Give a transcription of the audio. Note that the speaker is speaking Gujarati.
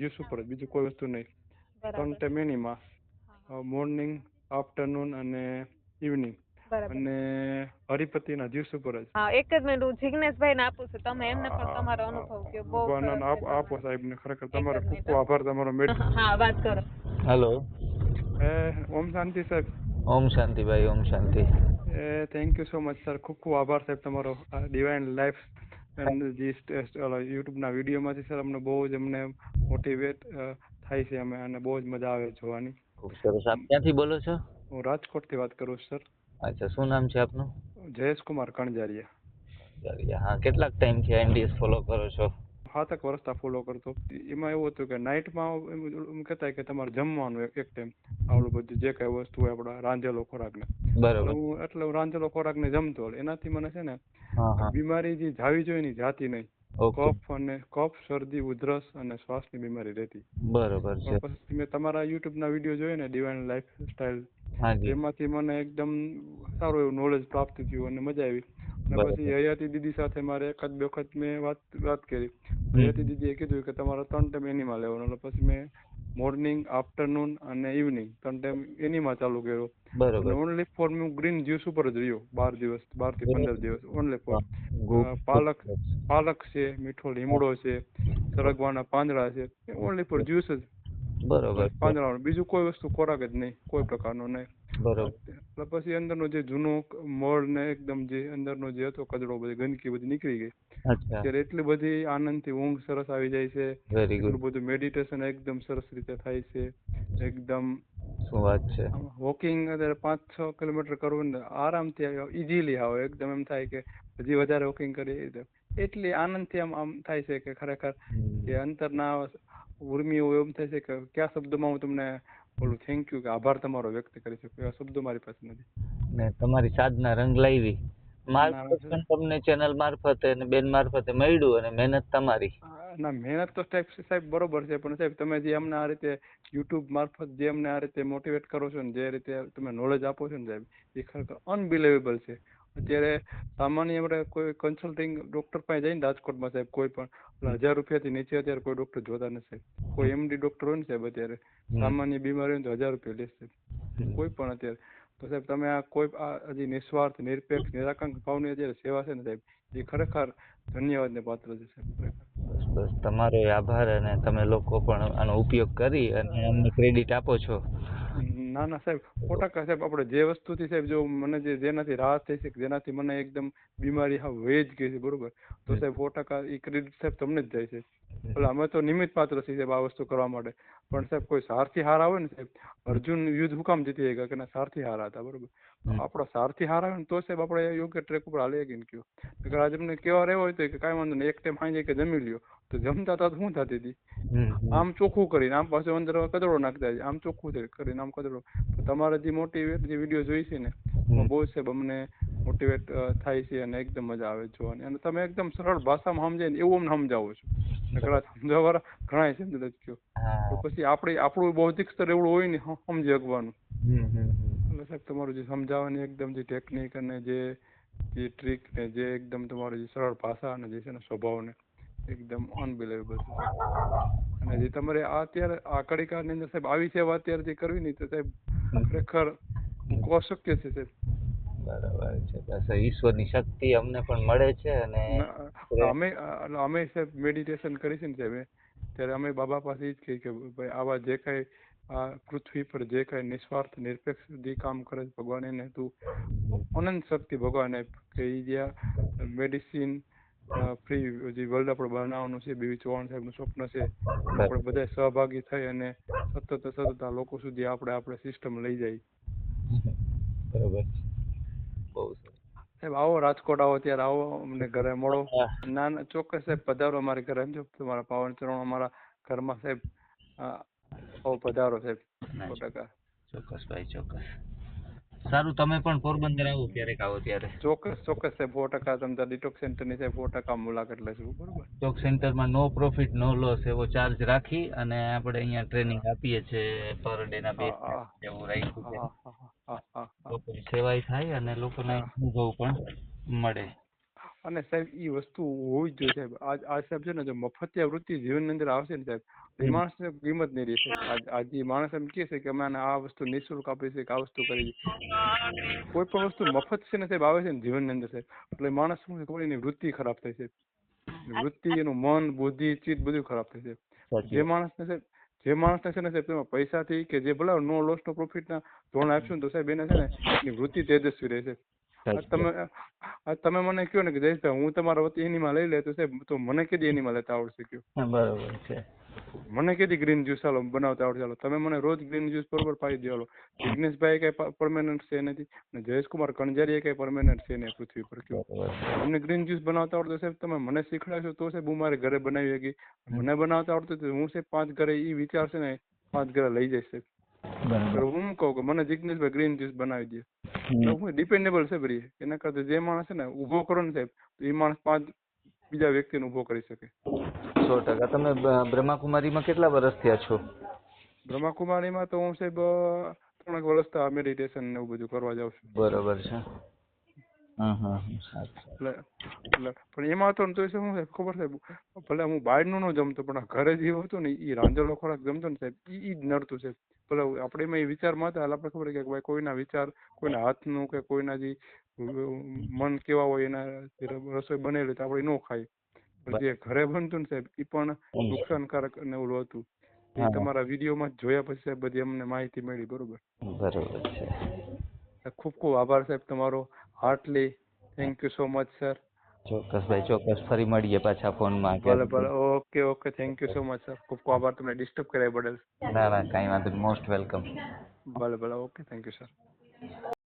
યુસ ઉપર જ, બીજું કોઈ વસ્તુ નહીં. 3 બરાબર. ટાઈમ એનીમાં, મોર્નિંગ, આફ્ટરનૂન અને ઇવનિંગ. બરાબર. અને હરિપતિના જ્યુસ ઉપર જ. હા, એક જ મિનિટ, હું જિગ્નેશભાઈ ને આપું છું, તમે એમને પણ તમારો અનુભવ કહો. બહુ સરસ છે આપો તમારો. સાહેબને, ખરેખર એક તમારો જ ખૂબ મિનિટ ખૂબ આભાર તમારો. હા, વાત કરો. હેલો. ઓમ શાંતિ સાહેબ. ઓમ શાંતિ ભાઈ, ઓમ શાંતિ. Thank you so much sir, ખૂબ ખૂબ આભાર સાહેબ તમારો. ડિવાઇન લાઈફ યુટ્યુબના વિડીયોમાંથી સર અમને બહુ જ મોટિવેટ થાય છે અમે, અને બહુ જ મજા આવે જોવાની. ખૂબ સરસ. આપ ક્યાંથી બોલો છો? હું રાજકોટથી વાત કરું છું સર. અચ્છા, શું નામ છે આપનું? જયેશકુમાર કણજારિયા. હા, કેટલાક ટાઈમથી એનડીએસ ફોલો કરો છો? 7 વર્ષથી ફોલો કરતો. એમાં એવું હતું કે નાઇટમાં એમ કહેતા કે તમારે જમવાનું એક ટાઈમ આવડું બધું જે કઈ વસ્તુ હોય આપણા રાંધેલો ખોરાકને, બરોબર. એટલે હું રાંધેલો ખોરાકને જમતો. એનાથી મને છે ને હા હા. બીમારી જે જાવી જોઈએ ને જાતી નહીં. ઓકે. કફ, શરદી, ઉધરસ અને શ્વાસની બીમારી રહેતી. બરોબર છે. પણ પછી મેં તમારા યુટ્યુબના વિડીયો જોયો ને, ડિવાઇન લાઈફ સ્ટાઈલ, હાજી. એમાંથી મને એકદમ સારું એવું નોલેજ પ્રાપ્ત થયું અને મજા આવી. અને બરોબર. પછી હયાતી દીદી સાથે મારે એકાદ બે વખત મેં વાત કરી. હમ. હયાતી દીદીએ કીધું કે તમારે 3 ટાઈમ એનીમાં લેવાનું. એટલે પછી મેં મોર્નિંગ, આફ્ટરનૂન અને ઇવનિંગ 3 ટાઈમ એનીમાં ચાલુ કર્યો. બરોબર. અને ઓનલી ફોર હું ગ્રીન જ્યુસ ઉપર જ રહ્યો 12 થી 15 દિવસ. Only for good. પાલક છે, મીઠો લીમડો છે, સરગવાના પાંદડા છે, ઓનલી ફોર જ્યુસ જ. બરોબર છે. પાંદડાનો, બીજું કોઈ વસ્તુ ખોરાક જ નહીં, કોઈ પ્રકારનો નહીં. બરોબર. એટલે પછી અંદરનો જે જૂનો મળ ને એકદમ જે અંદરનો જે હતો કચરો, બધી ગંદકી બધી નીકળી ગઈ. અચ્છા. અત્યારે એટલી બધી આનંદથી ઊંઘ સરસ આવી જાય છે. Very good. એટલું બધું મેડિટેશન એકદમ સરસ રીતે થાય છે. એકદમ શું વાત છે. વોકિંગ અત્યારે 5-6 કિલોમીટર કરવું ને આરામથી ઇઝીલી આવે. એકદમ એમ થાય કે હજી વધારે વોકિંગ કરીએ. એટલી આનંદથી આમ થાય છે કે ખરેખર કે અંતરના ઉર્મિઓ એમ થાય છે કે કયા શબ્દોમાં હું તમને બોલું થેન્ક યુ, કે આભાર તમારો વ્યક્ત કરી શકું એવા શબ્દો મારી પાસે નથી. ને તમારી સાધના રંગ લાવી. માર્ગદર્શન પણ તમને ચેનલ મારફતે અને બેન મારફતે મળ્યું, અને મહેનત તમારી. ના, મહેનત તો સાહેબ બરોબર છે, પણ સાહેબ તમે જે અમને આ રીતે યુટ્યુબ મારફત જે અમને આ રીતે મોટિવેટ કરો છો ને, જે રીતે તમે નોલેજ આપો છો ને સાહેબ, એ ખરેખર અનબિલિવેબલ છે. અત્યારે સામાન્ય આપણે કોઈ કન્સલ્ટિંગ ડોક્ટર પાસે જઈને રાજકોટમાં સાહેબ, કોઈ પણ 1000 રૂપિયાથી નીચે અત્યારે કોઈ ડોક્ટર જોતા નથી સાહેબ. કોઈ એમડી ડોક્ટર હોય ને સાહેબ, અત્યારે સામાન્ય બીમારી હોય તો 1000 રૂપિયા લે સાહેબ, કોઈ પણ અત્યારે. તો સાહેબ તમે આ હજી નિસ્વાર્થ, નિરપેક્ષ, નિરાકાંક્ષ ભાવની અત્યારે સેવા છે ને સાહેબ, એ ખરેખર ધન્યવાદને પાત્ર છે સાહેબ, ખરેખર. બસ બસ, તમારો આભાર. અને તમે લોકો પણ આનો ઉપયોગ કરી અને અમને ક્રેડિટ આપો છો. ના ના સાહેબ, 100% સાહેબ. આપણે જે વસ્તુથી સાહેબ, જો મને જેનાથી રાહત થઈ છે, જેનાથી મને એકદમ બીમારી વહી જ ગઈ છે, બરોબર, તો સાહેબ 100% એ ક્રેડિટ સાહેબ તમને જ જાય છે. એટલે અમે તો નિમિત્ત પાત્ર છીએ સાહેબ આ વસ્તુ કરવા માટે. પણ સાહેબ કોઈ સારથી હાર આવે ને સાહેબ, અર્જુન યુદ્ધ હું કામ જીતી ગયા કે સારથી હાર હતા, બરોબર. આપણો સારથી હાર આવે ને તો સાહેબ આપણે યોગ્ય ટ્રેક ઉપર હાલી શકીએ ને. કયો આજે તમને કેવા રહેવો હોય તો કે કાંઈ વાંધો નહીં, એક ટાઈમ સાંજે કે જમી લ્યો, તો જમતા હતા શું થતી હતી, આમ ચોખ્ખું કરીને, આમ પાછું અંદર કચરો નાખતા, આમ ચોખ્ખું કરીને આમ કચરો. તમારે જે મોટિવેટ જે વિડીયો જોઈ છે ને, બહુ સાહેબ અમને મોટિવેટ થાય છે અને એકદમ મજા આવે જોવાની. અને તમે એકદમ સરળ ભાષામાં સમજાય ને એવું અમને સમજાવો છો. કદાચ સમજાવવાળા ઘણા છે અંદર જ કયો, તો પછી આપણું બૌદ્ધિક સ્તર એવું હોય ને સમજી શકવાનું. એટલે સાહેબ તમારું જે સમજાવવાની એકદમ જે ટેકનિક અને જે ટ્રીક ને જે એકદમ તમારી જે સરળ ભાષા અને જે છે ને સ્વભાવ ને એકદમ અનબિલિવેબલ છે સાહેબ. અને જે તમારે અત્યારે આ કડીકારની અંદર સાહેબ આવી સેવા અત્યારે જે કરવી નહીં તો સાહેબ ખરેખર અશક્ય છે સાહેબ. બરાબર છે. બસ ઈશ્વરની શક્તિ અમને પણ મળે છે. અને અમે સાહેબ મેડિટેશન કરી છે ને સાહેબ, ત્યારે અમે બાબા પાસે એ જ કહી કે ભાઈ આવા જે કઈ આ પૃથ્વી પર જે કઈ નિસ્વાર્થ નિરપેક્ષ જે કામ કરે છે ભગવાન, એને તું અનંત શક્તિ ભગવાન આપ, કે એ જ્યાં મેડિસિન ફ્રી જે વર્લ્ડ આપણે બનાવવાનું છે, બીવી ચૌહાણ સાહેબનું સ્વપ્ન છે, એમાં આપણે બધા સહભાગી થઈ અને સતત આ લોકો સુધી આપણે સિસ્ટમ લઈ જાય. બરોબર. બહુ સાહેબ આવો રાજકોટ, આવો ત્યારે આવો, અમને ઘરે મળો. ના ના ચોક્કસ સાહેબ, પધારો અમારે ઘરે. સમજો તમારા પાવન ચરણ અમારા ઘરમાં સાહેબ, આવો પધારો સાહેબ, 100%. ચોક્કસ ભાઈ, ચોક્કસ. સારું, તમે પણ પોરબંદર આવો, ક્યારેક આવો ત્યારે. ચોક્કસ સાહેબ, 100% તમે ડિટોક્સ સેન્ટરની સાહેબ 100% મુલાકાત લેશું, બરોબર. ડિટોક્સ સેન્ટરમાં નો પ્રોફિટ નો લોસ એવો ચાર્જ રાખી અને આપણે અહીંયા ટ્રેનિંગ આપીએ છીએ. પર ડે ના 2 એવું રાખ્યું છે. લોકોની સેવાય થાય અને લોકોને અનુભવ પણ મળે. અને સાહેબ એ વસ્તુ હોવી જ જોઈએ સાહેબ. આ સાહેબ છે ને જો મફતિયા વૃત્તિ જીવનની અંદર આવશે ને સાહેબ તો એ માણસને કિંમત નહીં રહે સાહેબ. આજે માણસ એમ કહે છે કે અમે આને આ વસ્તુ નિઃશુલ્ક આપીએ છીએ કે આ વસ્તુ કરી છે. કોઈ પણ વસ્તુ મફત છે ને સાહેબ આવે છે ને જીવનની અંદર સાહેબ એટલે માણસ શું છે ખબર એની વૃત્તિ ખરાબ થાય છે. વૃત્તિ એનું મન બુદ્ધિ ચિત્ત બધું ખરાબ થાય છે. જે માણસને છે ને સાહેબ તેમાં પૈસાથી કે જે ભલે નો લોસ નો પ્રોફિટ ના ધોરણ આપશું ને તો સાહેબ એને છે ને એની વૃત્તિ તેજસ્વી રહે છે. તમે મને કહો ને કે જયેશભાઈ હું તમારા વતી એનીમાં લઈ લે તો સાહેબ તો મને કેદી એનીમાં લેતા આવડશે કયો? બરોબર છે. મને કેદી ગ્રીન જ્યુસ ચાલો બનાવતા આવડે ચાલો તમે મને રોજ ગ્રીન જ્યુસ બરોબર પાઈ દો. જિગ્નેશભાઈ કઈ પરમેનન્ટ છે નથી અને જયેશકુમાર કણજારી કઈ પરમેનન્ટ છે નહીં પૃથ્વી પર કયો? અમને ગ્રીન જ્યુસ બનાવતા આવડતો સાહેબ તમે મને શીખડાશો તો સાહેબ હું મારે ઘરે બનાવી શકી. મને બનાવતા આવડતું હું સાહેબ 5 ઘરે એ વિચાર છે ને 5 ઘરે લઈ જઈશ સાહેબ. હું કહું કે મને જિગ્નેશભાઈ ગ્રીન જ્યુસ બનાવી દે તો હું ડિપેન્ડેબલ છે બરી એના કરતા જે માણસ છે ને ઉભો કરો ને સાહેબ તો એ માણસ 5 બીજા વ્યક્તિને ઉભો કરી શકે. 100%. તમે બ્રહ્માકુમારીમાં કેટલા વર્ષ થયા છો? બ્રહ્માકુમારીમાં તો હું સાહેબ 3 વર્ષ મેડિટેશન ને એવું બધું કરવા જાઉં છું. બરોબર છે. એટલે પણ એમાં તો શું સાહેબ ખબર સાહેબ ભલે હું બહારનું ન જમતો પણ ઘરે જે હતું ને એ રાંધેલો ખોરાક જમતો ને સાહેબ એ જ નડતું સાહેબ. ભલે આપણે એમાં એ વિચારમાં હતા આપણે ખબર કે ભાઈ કોઈના વિચાર કોઈના હાથનું કે કોઈના જે મન કેવા હોય એના રસોઈ બનેલી તો આપણે ન ખાઈ. જે ઘરે બનતું ને સાહેબ એ પણ નુકસાનકારક ને ઓલું હતું. એ તમારા વિડીયોમાં જોયા પછી સાહેબ બધી અમને માહિતી મળી. બરોબર છે. ખૂબ ખૂબ આભાર સાહેબ તમારો heartily thank you so much sir. ચોક્કસ ભાઈ ચોક્કસ ફરી મળીએ પાછા ફોનમાં. ભલે okay thank you so much sir. ખૂબ ખૂબ આભાર તમને ડિસ્ટર્બ કર્યા બદલ. ના કાંઈ વાંધો નહીં. Most welcome. ભલે ઓકે થેન્ક યુ સર.